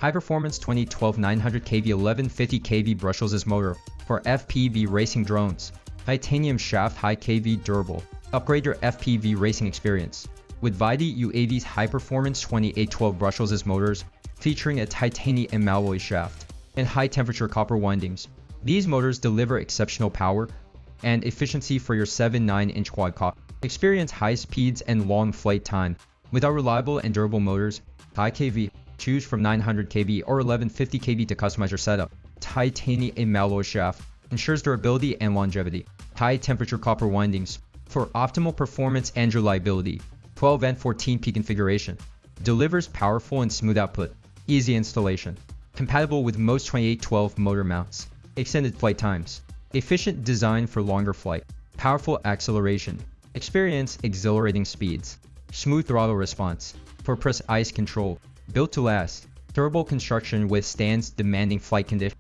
High-performance 2012 900KV 1150KV Brushless motor for FPV racing drones. Titanium shaft, high KV, durable. Upgrade your FPV racing experience with ViDiUAV's high-performance 2812 brushless motors featuring a titanium alloy shaft and high-temperature copper windings. These motors deliver exceptional power and efficiency for your 7-9-inch quadcopter. Experience high speeds and long flight time with our reliable and durable motors. High KV. Choose from 900KV or 1150KV to customize your setup. Titanium alloy shaft ensures durability and longevity. High temperature copper windings for optimal performance and reliability. 12 and 14P configuration delivers powerful and smooth output. Easy installation. Compatible with most 2812 motor mounts. Extended flight times. Efficient design for longer flight. Powerful acceleration. Experience exhilarating speeds. Smooth throttle response for precise control. Built to last. Durable construction withstands demanding flight conditions.